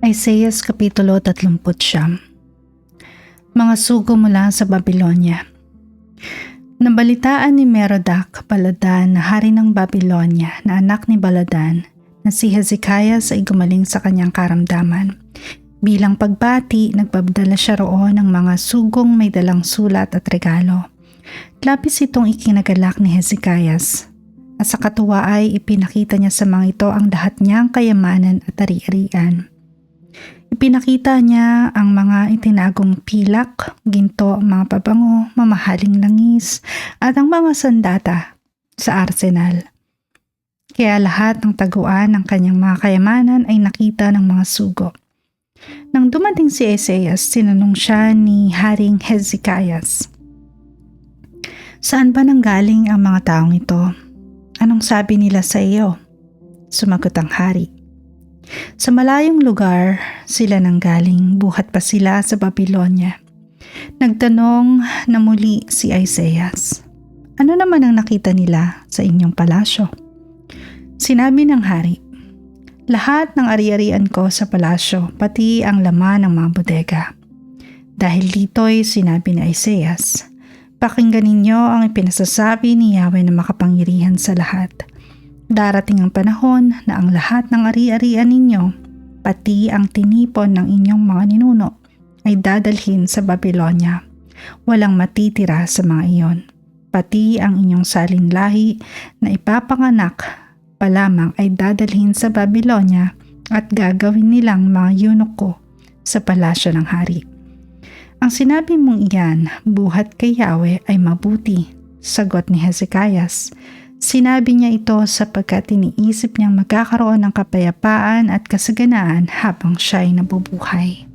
Isaias Kapitulo 30. Mga sugo mula sa Babylonia. Nabalitaan ni Merodach Baladan na hari ng Babylonia na anak ni Baladan na si Hezekiah ay gumaling sa kanyang karamdaman. Bilang pagbati, nagpabdala siya roon ng mga sugong may dalang sulat at regalo. Labis itong ikinagalak ni Hezekiah at sa katuwa ay ipinakita niya sa mga ito ang lahat niyang kayamanan at ari-arian. Ipinakita niya ang mga itinagong pilak, ginto, mga pabango, mamahaling langis at ang mga sandata sa arsenal. Kaya lahat ng taguan ng kanyang mga kayamanan ay nakita ng mga sugo. Nang dumating si Isaias, tinanong siya ni Haring Hezekiah, "Saan ba nanggaling ang mga taong ito? Anong sabi nila sa iyo?" Sumagot ang hari, "Sa malayong lugar sila nanggaling, buhat pa sila sa Babylonia." Nagtanong na muli si Isaias, "Ano naman ang nakita nila sa inyong palasyo?" Sinabi ng hari, "Lahat ng ari-arian ko sa palasyo, pati ang laman ng mga bodega." Dahil dito'y sinabi ni Isaias, "Pakinggan ninyo ang ipinasasabi ni Yahweh na makapangyarihan sa lahat. Darating ang panahon na ang lahat ng ari-arian ninyo, pati ang tinipon ng inyong mga ninuno, ay dadalhin sa Babylonia. Walang matitira sa mga iyon. Pati ang inyong salinlahi na ipapanganak pa lamang ay dadalhin sa Babylonia at gagawin nilang mga eunuko sa palasyo ng hari." Ang sinabi mong iyan, buhat kay Yahweh, ay mabuti, sagot ni Hezekiah. Sinabi niya ito sapagkat iniisip niyang magkakaroon ng kapayapaan at kasaganaan habang siya'y nabubuhay.